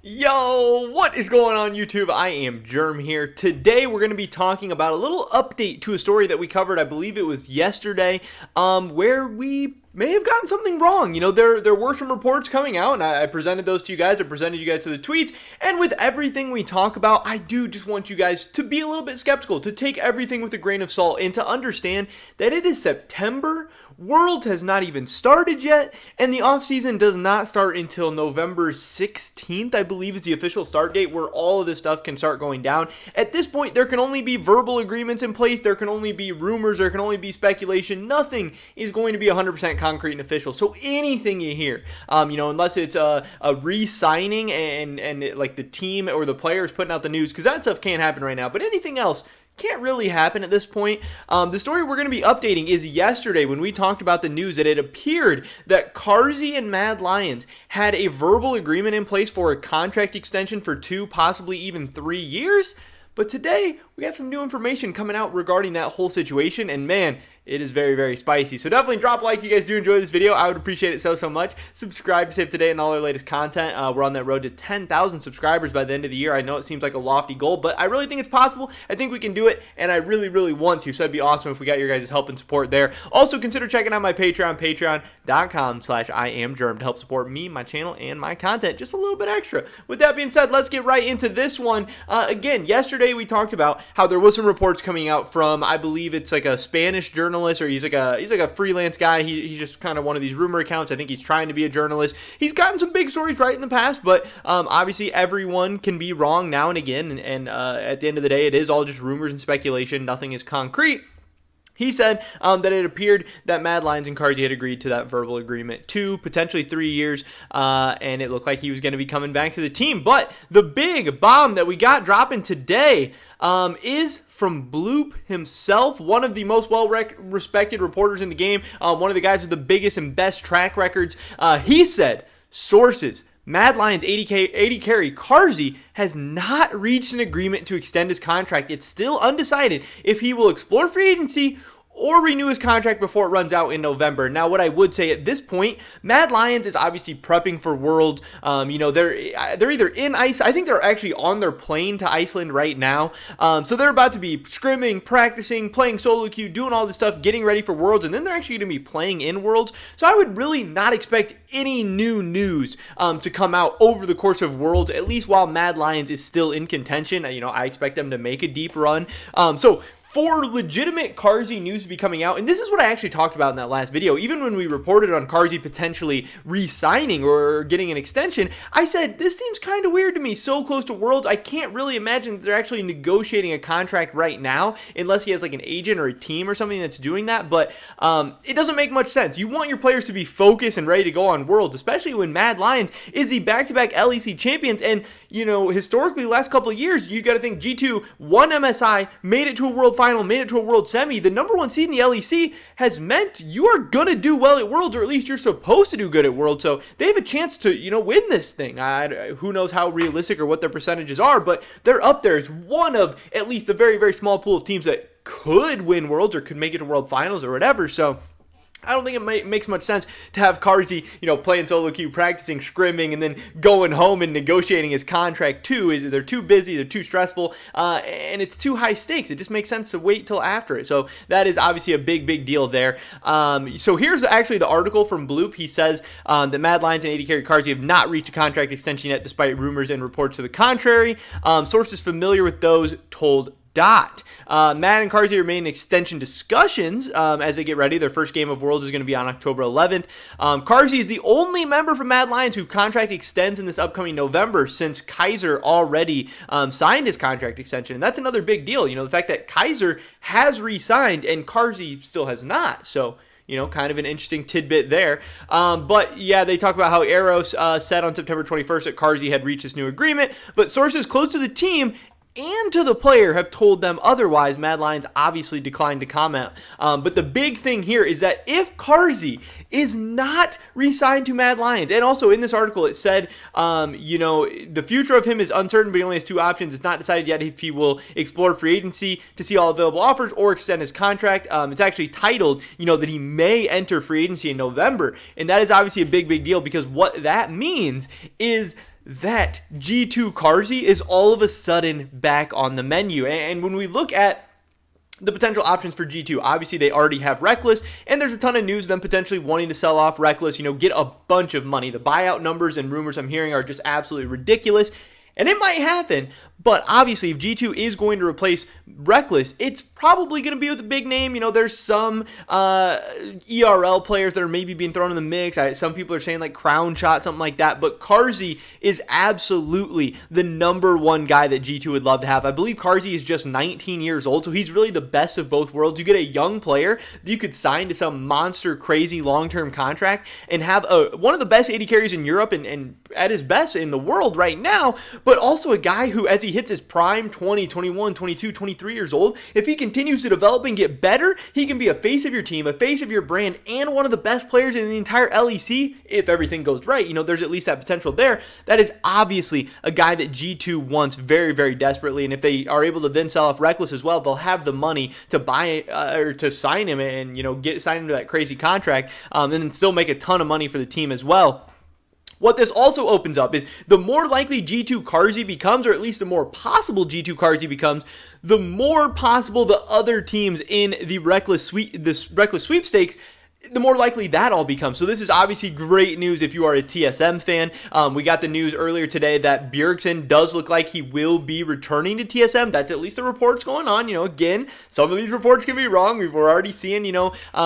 Yo, what is going on YouTube? I am Germ here. Today we're going to be talking about a little update to a story that we covered, I believe it was yesterday, where we may have gotten something wrong. You know, there were some reports coming out, and I presented those to you guys. I presented you guys to the tweets, and with everything we talk about, I do just want you guys to be a little bit skeptical, to take everything with a grain of salt, and to understand that it is September, Worlds has not even started yet, and the offseason does not start until November 16th, I believe is the official start date, where all of this stuff can start going down. At this point, there can only be verbal agreements in place, there can only be rumors, there can only be speculation. Nothing is going to be 100% concrete and official. So anything you hear, unless it's a re-signing and like the team or the players putting out the news, because that stuff can't happen right now, but anything else can't really happen at this point. The story we're going to be updating is yesterday when we talked about the news that it appeared that Carzzy and Mad Lions had a verbal agreement in place for a contract extension for 2, possibly even 3 years. But today, we got some new information coming out regarding that whole situation, and man, it is very, very spicy. So definitely drop a like if you guys do enjoy this video. I would appreciate it so much. Subscribe to save today and all our latest content. We're on that road to 10,000 subscribers by the end of the year. I know it seems like a lofty goal, but I really think it's possible. I think we can do it, and I really, really want to. So it'd be awesome if we got your guys' help and support there. Also, consider checking out my Patreon, patreon.com/IamGerm, to help support me, my channel, and my content just a little bit extra. With that being said, let's get right into this one. Again, yesterday we talked about how there was some reports coming out from, I believe it's like a Spanish journalist, or he's like a freelance guy. He's just kind of one of these rumor accounts. I think he's trying to be a journalist. He's gotten some big stories right in the past, but obviously everyone can be wrong now and again, and at the end of the day, it is all just rumors and speculation. Nothing is concrete. He said that it appeared that Mad Lions and Carzzy had agreed to that verbal agreement, 2, potentially 3 years, and it looked like he was going to be coming back to the team. But the big bomb that we got dropping today is from Bloop himself, one of the most well-respected reporters in the game, one of the guys with the biggest and best track records. He said, sources, Mad Lions AD carry Carzzy has not reached an agreement to extend his contract. It's still undecided if he will explore free agency or renew his contract before it runs out in November. Now, what I would say at this point, Mad Lions is obviously prepping for Worlds. They're either in Ice. I think they're actually on their plane to Iceland right now. So they're about to be scrimming, practicing, playing solo queue, doing all this stuff, getting ready for Worlds, and then they're actually going to be playing in Worlds. So I would really not expect any new news to come out over the course of Worlds, at least while Mad Lions is still in contention. I expect them to make a deep run. For legitimate Carzzy news to be coming out, and this is what I actually talked about in that last video, even when we reported on Carzzy potentially re-signing or getting an extension, I said, this seems kind of weird to me, so close to Worlds. I can't really imagine that they're actually negotiating a contract right now, unless he has like an agent or a team or something that's doing that, but it doesn't make much sense. You want your players to be focused and ready to go on Worlds, especially when Mad Lions is the back-to-back LEC champions, and historically, last couple of years, you got to think G2 won MSI, made it to a World Final, made it to a World Semi. The number 1 seed in the LEC has meant you are going to do well at Worlds, or at least you're supposed to do good at Worlds. So they have a chance to, win this thing. Who knows how realistic or what their percentages are, but they're up there as one of at least a very, very small pool of teams that could win Worlds or could make it to World Finals or whatever. So I don't think it makes much sense to have Carzzy, playing solo queue, practicing, scrimming, and then going home and negotiating his contract too. They're too busy, they're too stressful, and it's too high stakes. It just makes sense to wait till after it. So that is obviously a big, big deal there. So here's actually the article from Bloop. He says that Mad Lions and AD carry Carzzy have not reached a contract extension yet, despite rumors and reports to the contrary. Sources familiar with those told Matt and Carzzy remain in extension discussions as they get ready. Their first game of Worlds is going to be on October 11th. Carzzy is the only member from Mad Lions whose contract extends in this upcoming November, since Kaiser already signed his contract extension. And that's another big deal. The fact that Kaiser has re-signed and Carzzy still has not. So kind of an interesting tidbit there. But yeah, they talk about how Eros said on September 21st that Carzzy had reached this new agreement, but sources close to the team and to the player have told them otherwise. Mad Lions obviously declined to comment. But the big thing here is that if Carzzy is not re-signed to Mad Lions, and also in this article it said, the future of him is uncertain, but he only has 2 options. It's not decided yet if he will explore free agency to see all available offers or extend his contract. It's actually titled, that he may enter free agency in November. And that is obviously a big, big deal, because what that means is that G2 Carzzy is all of a sudden back on the menu. And when we look at the potential options for G2, obviously they already have Reckless, and there's a ton of news of them potentially wanting to sell off Reckless, get a bunch of money. The buyout numbers and rumors I'm hearing are just absolutely ridiculous. And it might happen, but obviously if G2 is going to replace Reckless, it's probably going to be with a big name. There's some ERL players that are maybe being thrown in the mix. Some people are saying like Crown Shot, something like that. But Carzzy is absolutely the number one guy that G2 would love to have. I believe Carzzy is just 19 years old, so he's really the best of both worlds. You get a young player that you could sign to some monster, crazy long-term contract and have one of the best AD carries in Europe and at his best in the world right now, but also a guy who, as he hits his prime, 20, 21, 22, 23 years old, if he continues to develop and get better, he can be a face of your team, a face of your brand, and one of the best players in the entire LEC if everything goes right. There's at least that potential there. That is obviously a guy that G2 wants very, very desperately, and if they are able to then sell off Reckless as well, they'll have the money to buy or to sign him and sign him to that crazy contract, and then still make a ton of money for the team as well. What this also opens up is the more likely G2 Carzzy becomes, or at least the more possible G2 Carzzy becomes, the more possible the other teams in the Reckless sweepstakes, the more likely that all becomes. So this is obviously great news if you are a TSM fan. We got the news earlier today that Bjergsen does look like he will be returning to TSM. That's at least the reports going on. Again, some of these reports can be wrong. We're already seeing,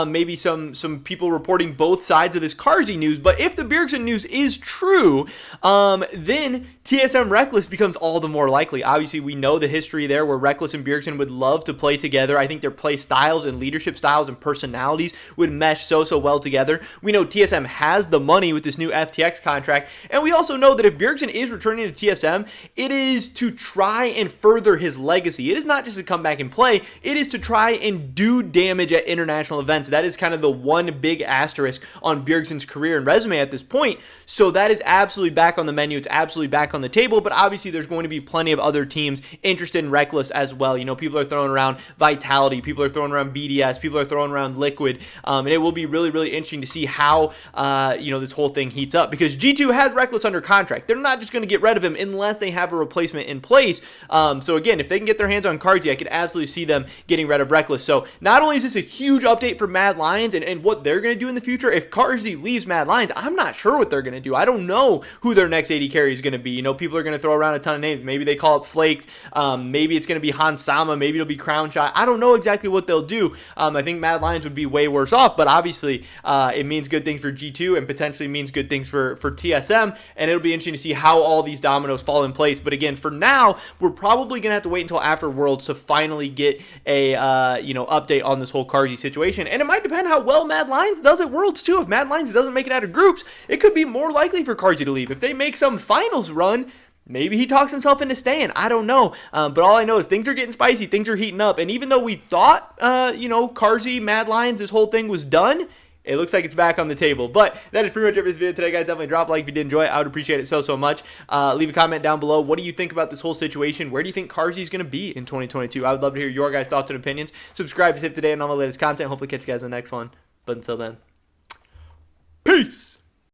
maybe some people reporting both sides of this Carzzy news. But if the Bjergsen news is true, then TSM Reckless becomes all the more likely. Obviously, we know the history there where Reckless and Bjergsen would love to play together. I think their play styles and leadership styles and personalities would mesh so well together. We know TSM has the money with this new FTX contract, and we also know that if Bjergsen is returning to TSM, it is to try and further his legacy. It is not just to come back and play, it is to try and do damage at international events. That is kind of the one big asterisk on Bjergsen's career and resume at this point, so that is absolutely back on the menu. It's absolutely back on the table, but obviously there's going to be plenty of other teams interested in Reckless as well. People are throwing around Vitality, people are throwing around BDS, people are throwing around Liquid, and it will be really, really interesting to see how this whole thing heats up, because G2 has Reckless under contract. They're not just going to get rid of him unless they have a replacement in place. So again, if they can get their hands on Carzzy, I could absolutely see them getting rid of Reckless. So not only is this a huge update for Mad Lions and what they're going to do in the future, if Carzzy leaves Mad Lions, I'm not sure what they're going to do. I don't know who their next AD carry is going to be. People are going to throw around a ton of names. Maybe they call it Flaked. Maybe it's going to be Hansama. Maybe it'll be Crown Shot. I don't know exactly what they'll do. I think Mad Lions would be way worse off, but obviously it means good things for G2 and potentially means good things for TSM, and it'll be interesting to see how all these dominoes fall in place. But again, for now, we're probably going to have to wait until after Worlds to finally get a update on this whole Carzzy situation, and it might depend how well Mad Lions does at Worlds too. If Mad Lions doesn't make it out of groups, it could be more likely for Carzzy to leave. If they make some finals run, maybe he talks himself into staying. I don't know. But all I know is things are getting spicy. Things are heating up. And even though we thought, Carzzy, Mad Lions, this whole thing was done, it looks like it's back on the table. But that is pretty much it for this video today, guys. Definitely drop a like if you did enjoy it. I would appreciate it so much. Leave a comment down below. What do you think about this whole situation? Where do you think Carzzy is going to be in 2022? I would love to hear your guys' thoughts and opinions. Subscribe to Tip Today and all my latest content. Hopefully catch you guys in the next one. But until then, peace!